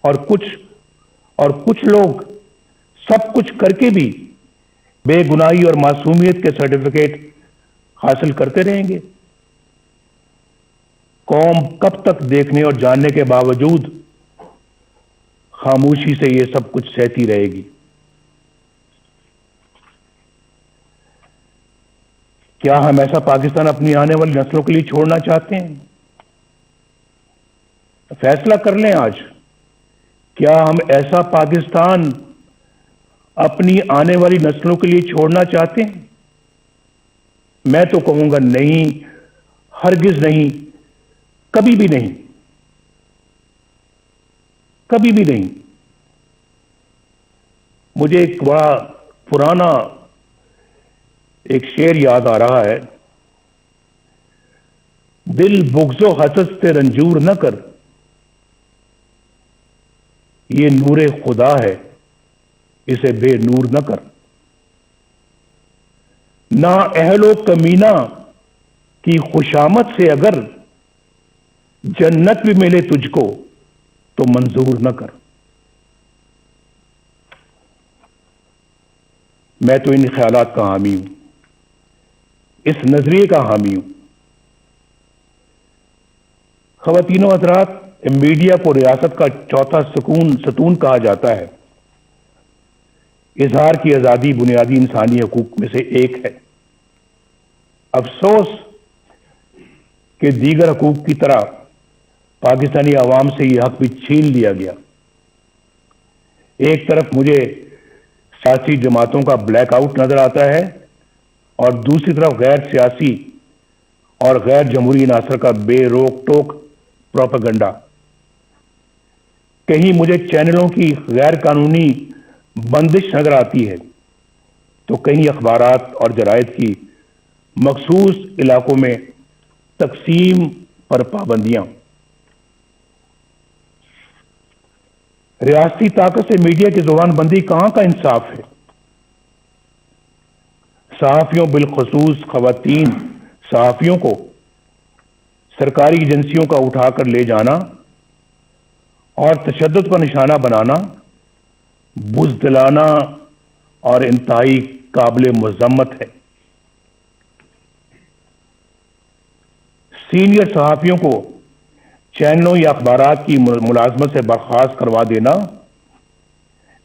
اور کچھ لوگ سب کچھ کر کے بھی بے گناہی اور معصومیت کے سرٹیفکیٹ حاصل کرتے رہیں گے؟ قوم کب تک دیکھنے اور جاننے کے باوجود خاموشی سے یہ سب کچھ سہتی رہے گی؟ کیا ہم ایسا پاکستان اپنی آنے والی نسلوں کے لیے چھوڑنا چاہتے ہیں؟ فیصلہ کر لیں آج۔ کیا ہم ایسا پاکستان اپنی آنے والی نسلوں کے لیے چھوڑنا چاہتے ہیں؟ میں تو کہوں گا نہیں، ہرگز نہیں، کبھی بھی نہیں، کبھی بھی نہیں۔ مجھے ایک بڑا پرانا ایک شعر یاد آ رہا ہے، دل بغض و حسد سے رنجور نہ کر، یہ نور خدا ہے اسے بے نور نہ کر۔ نا اہل و کمینہ کی خوشامد سے اگر جنت بھی ملے تجھ کو تو منظور نہ کر۔ میں تو ان خیالات کا حامی ہوں، اس نظریے کا حامی ہوں۔ خواتین و حضرات، میڈیا کو ریاست کا چوتھا ستون کہا جاتا ہے۔ اظہار کی آزادی بنیادی انسانی حقوق میں سے ایک ہے۔ افسوس کہ دیگر حقوق کی طرح پاکستانی عوام سے یہ حق بھی چھین لیا گیا۔ ایک طرف مجھے سیاسی جماعتوں کا بلیک آؤٹ نظر آتا ہے اور دوسری طرف غیر سیاسی اور غیر جمہوری عناصر کا بے روک ٹوک پروپیگنڈا۔ کہیں مجھے چینلوں کی غیر قانونی بندش نظر آتی ہے تو کہیں اخبارات اور جرائد کی مخصوص علاقوں میں تقسیم پر پابندیاں۔ ریاستی طاقت سے میڈیا کی زبان بندی کہاں کا انصاف ہے؟ صحافیوں، بالخصوص خواتین صحافیوں کو سرکاری ایجنسیوں کا اٹھا کر لے جانا اور تشدد کا نشانہ بنانا بزدلانہ اور انتہائی قابل مذمت ہے۔ سینئر صحافیوں کو چینلوں یا اخبارات کی ملازمت سے برخاست کروا دینا،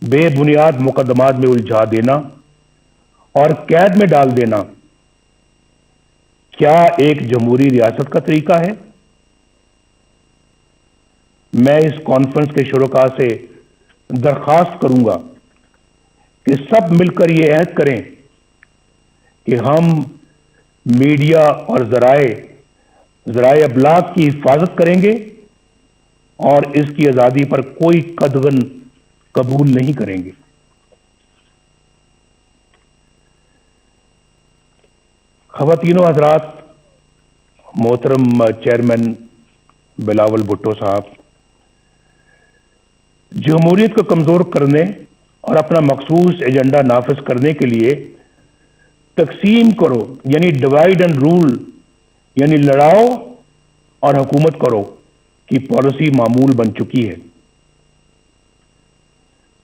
بے بنیاد مقدمات میں الجھا دینا اور قید میں ڈال دینا کیا ایک جمہوری ریاست کا طریقہ ہے؟ میں اس کانفرنس کے شرکاء سے درخواست کروں گا کہ سب مل کر یہ عہد کریں کہ ہم میڈیا اور ذرائع ابلاغ کی حفاظت کریں گے اور اس کی آزادی پر کوئی قدغن قبول نہیں کریں گے۔ خواتین و حضرات، محترم چیئرمین بلاول بھٹو صاحب، جمہوریت کو کمزور کرنے اور اپنا مخصوص ایجنڈا نافذ کرنے کے لیے تقسیم کرو یعنی ڈیوائیڈ اینڈ رول یعنی لڑاؤ اور حکومت کرو کی پالیسی معمول بن چکی ہے۔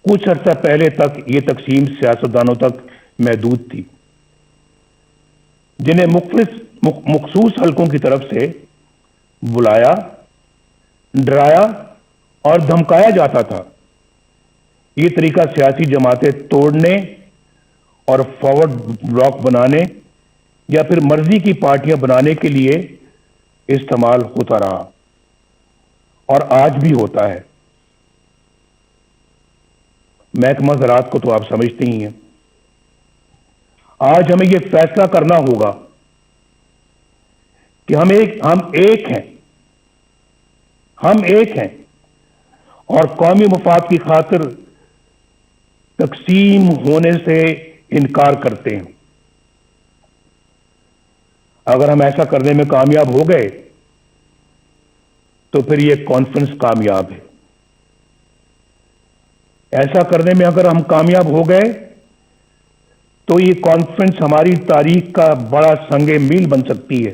کچھ عرصہ پہلے تک یہ تقسیم سیاستدانوں تک محدود تھی، جنہیں مخصوص حلقوں کی طرف سے بلایا، ڈرایا اور دھمکایا جاتا تھا۔ یہ طریقہ سیاسی جماعتیں توڑنے اور فارورڈ بلاک بنانے یا پھر مرضی کی پارٹیاں بنانے کے لیے استعمال ہوتا رہا اور آج بھی ہوتا ہے۔ محکمہ زراعت کو تو آپ سمجھتے ہی ہیں۔ آج ہمیں یہ فیصلہ کرنا ہوگا کہ ہم ایک ہیں اور قومی مفاد کی خاطر تقسیم ہونے سے انکار کرتے ہیں۔ اگر ہم ایسا کرنے میں کامیاب ہو گئے تو پھر یہ کانفرنس کامیاب ہے۔ ایسا کرنے میں اگر ہم کامیاب ہو گئے تو یہ کانفرنس ہماری تاریخ کا بڑا سنگ میل بن سکتی ہے۔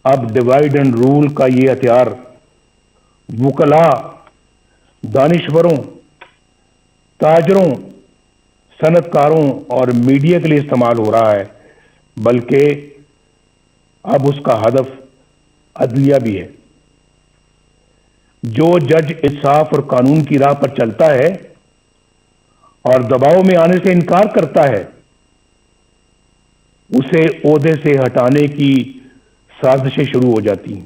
اب ڈیوائیڈ اینڈ رول کا یہ ہتھیار وکلاء، دانشوروں، تاجروں، صنعت کاروں اور میڈیا کے لیے استعمال ہو رہا ہے، بلکہ اب اس کا ہدف عدلیہ بھی ہے۔ جو جج انصاف اور قانون کی راہ پر چلتا ہے اور دباؤ میں آنے سے انکار کرتا ہے، اسے عہدے سے ہٹانے کی سازشیں شروع ہو جاتی ہیں۔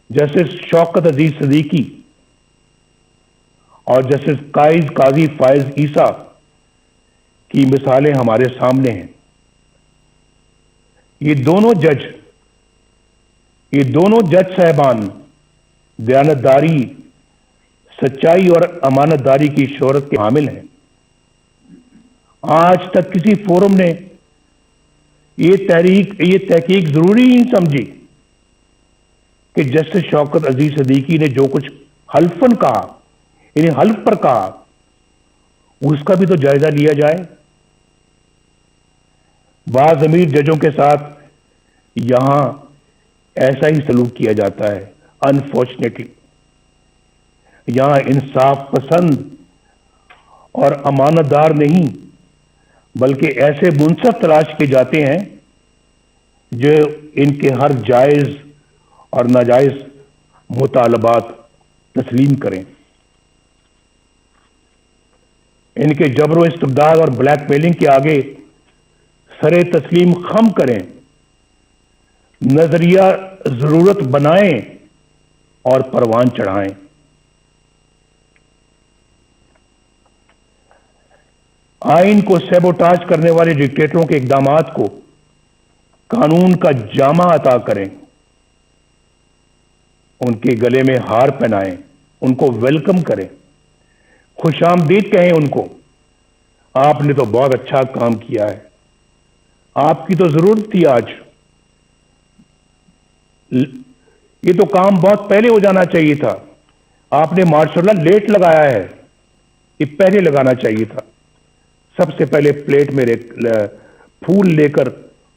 جسٹس شوکت عزیز صدیقی اور جسٹس قاضی فائز عیسیٰ کی مثالیں ہمارے سامنے ہیں۔ یہ دونوں جج صاحبان دیانتداری، سچائی اور امانت داری کی شہرت کے حامل ہیں۔ آج تک کسی فورم نے یہ تحقیق ضروری نہیں سمجھی کہ جسٹس شوکت عزیز صدیقی نے جو کچھ حلفاً کہا، یعنی حلف پر کہا، اس کا بھی تو جائزہ لیا جائے۔ بعض امیر ججوں کے ساتھ یہاں ایسا ہی سلوک کیا جاتا ہے۔ انفارچونیٹلی یہاں انصاف پسند اور امانت دار نہیں بلکہ ایسے منصف تلاش کیے جاتے ہیں جو ان کے ہر جائز اور ناجائز مطالبات تسلیم کریں، ان کے جبر و استبداد اور بلیک میلنگ کے آگے سر تسلیم خم کریں، نظریہ ضرورت بنائیں اور پروان چڑھائیں۔ آئین کو سیبوٹاج کرنے والے ڈکٹیٹروں کے اقدامات کو قانون کا جامہ عطا کریں، ان کے گلے میں ہار پہنائیں، ان کو ویلکم کریں، خوش آمدید کہیں ان کو، آپ نے تو بہت اچھا کام کیا ہے، آپ کی تو ضرورت تھی آج، یہ تو کام بہت پہلے ہو جانا چاہیے تھا، آپ نے ماشاءاللہ لیٹ لگایا ہے، یہ پہلے لگانا چاہیے تھا۔ سب سے پہلے پلیٹ میں پھول لے کر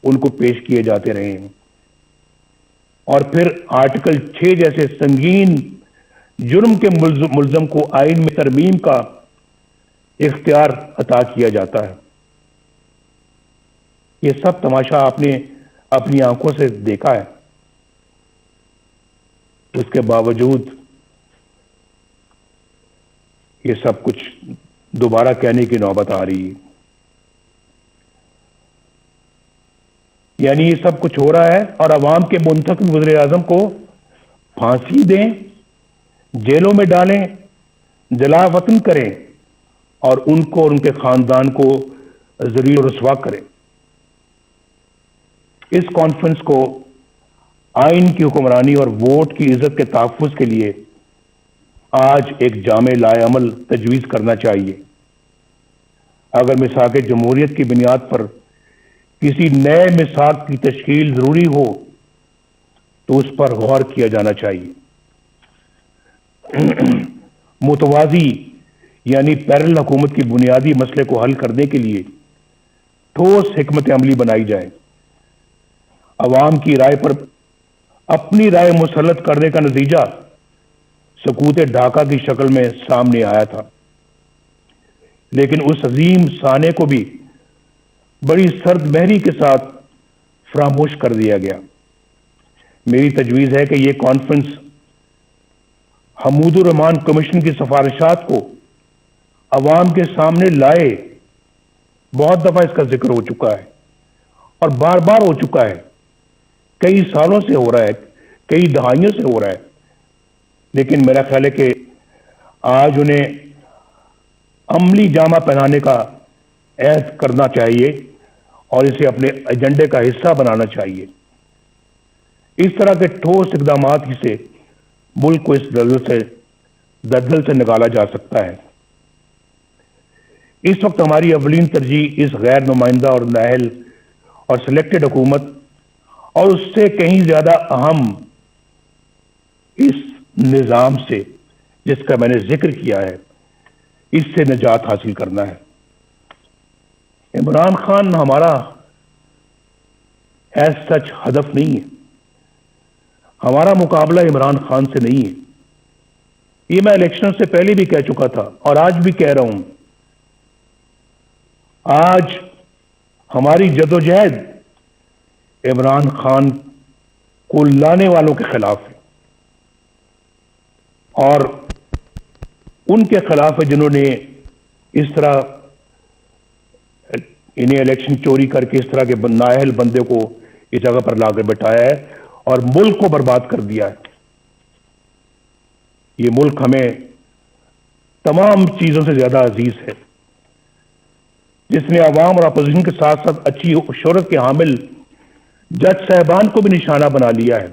ان کو پیش کیے جاتے رہے ہیں، اور پھر آرٹیکل 6 جیسے سنگین جرم کے ملزم کو آئین میں ترمیم کا اختیار عطا کیا جاتا ہے۔ یہ سب تماشا آپ نے اپنی آنکھوں سے دیکھا ہے، اس کے باوجود یہ سب کچھ دوبارہ کہنے کی نوبت آ رہی ہے۔ یعنی یہ سب کچھ ہو رہا ہے اور عوام کے منتخب وزیر اعظم کو پھانسی دیں، جیلوں میں ڈالیں، جلا وطن کریں اور ان کو اور ان کے خاندان کو ذلیل و رسوا کریں۔ اس کانفرنس کو آئین کی حکمرانی اور ووٹ کی عزت کے تحفظ کے لیے آج ایک جامع لائے عمل تجویز کرنا چاہیے۔ اگر میثاق جمہوریت کی بنیاد پر کسی نئے میثاق کی تشکیل ضروری ہو تو اس پر غور کیا جانا چاہیے۔ متوازی یعنی پیرل حکومت کی بنیادی مسئلے کو حل کرنے کے لیے ٹھوس حکمت عملی بنائی جائے۔ عوام کی رائے پر اپنی رائے مسلط کرنے کا نتیجہ سکوت ڈھاکہ کی شکل میں سامنے آیا تھا، لیکن اس عظیم سانے کو بھی بڑی سرد مہری کے ساتھ فراموش کر دیا گیا۔ میری تجویز ہے کہ یہ کانفرنس حمود الرحمان کمیشن کی سفارشات کو عوام کے سامنے لائے۔ بہت دفعہ اس کا ذکر ہو چکا ہے اور بار بار ہو چکا ہے، کئی سالوں سے ہو رہا ہے، کئی دہائیوں سے ہو رہا ہے، لیکن میرا خیال ہے کہ آج انہیں عملی جامہ پہنانے کا عہد کرنا چاہیے اور اسے اپنے ایجنڈے کا حصہ بنانا چاہیے۔ اس طرح کے ٹھوس اقدامات ہی سے ملک کو اس دلدل سے نکالا جا سکتا ہے۔ اس وقت ہماری اولین ترجیح اس غیر نمائندہ اور نااہل اور سلیکٹڈ حکومت اور اس سے کہیں زیادہ اہم اس نظام سے جس کا میں نے ذکر کیا ہے، اس سے نجات حاصل کرنا ہے۔ عمران خان ہمارا ایز سچ ہدف نہیں ہے، ہمارا مقابلہ عمران خان سے نہیں ہے، یہ میں الیکشن سے پہلے بھی کہہ چکا تھا اور آج بھی کہہ رہا ہوں۔ آج ہماری جدوجہد عمران خان کو لانے والوں کے خلاف ہے اور ان کے خلاف ہے جنہوں نے اس طرح انہیں الیکشن چوری کر کے اس طرح کے نااہل بندے کو اس جگہ پر لا کر بٹھایا ہے اور ملک کو برباد کر دیا ہے۔ یہ ملک ہمیں تمام چیزوں سے زیادہ عزیز ہے، جس نے عوام اور اپوزیشن کے ساتھ ساتھ اچھی شہرت کے حامل جج صاحبان کو بھی نشانہ بنا لیا ہے۔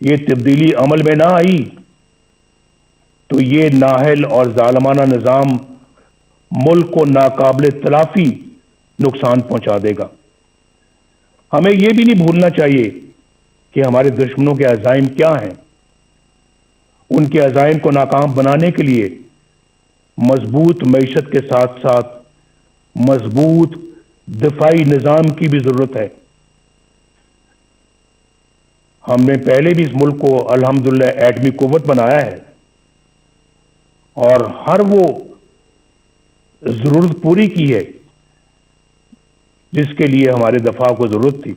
یہ تبدیلی عمل میں نہ آئی تو یہ نااہل اور ظالمانہ نظام ملک کو ناقابل تلافی نقصان پہنچا دے گا۔ ہمیں یہ بھی نہیں بھولنا چاہیے کہ ہمارے دشمنوں کے عزائم کیا ہیں۔ ان کے عزائم کو ناکام بنانے کے لیے مضبوط معیشت کے ساتھ ساتھ مضبوط دفاعی نظام کی بھی ضرورت ہے۔ ہم نے پہلے بھی اس ملک کو الحمدللہ ایٹمی قوت بنایا ہے اور ہر وہ ضرورت پوری کی ہے جس کے لیے ہمارے دفاع کو ضرورت تھی.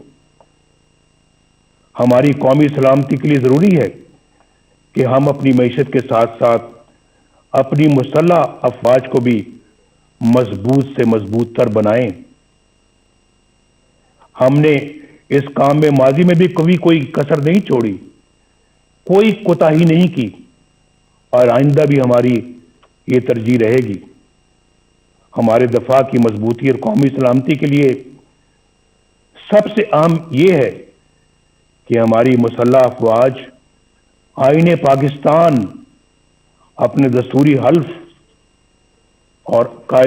ہماری قومی سلامتی کے لیے ضروری ہے کہ ہم اپنی معیشت کے ساتھ ساتھ اپنی مسلح افواج کو بھی مضبوط سے مضبوط تر بنائیں. ہم نے اس کام میں ماضی میں بھی کبھی کوئی کسر نہیں چھوڑی، کوئی کوتاہی نہیں کی، اور آئندہ بھی ہماری یہ ترجیح رہے گی. ہمارے دفاع کی مضبوطی اور قومی سلامتی کے لیے سب سے اہم یہ ہے کہ ہماری مسلح افواج آئین پاکستان، اپنے دستوری حلف اور قائد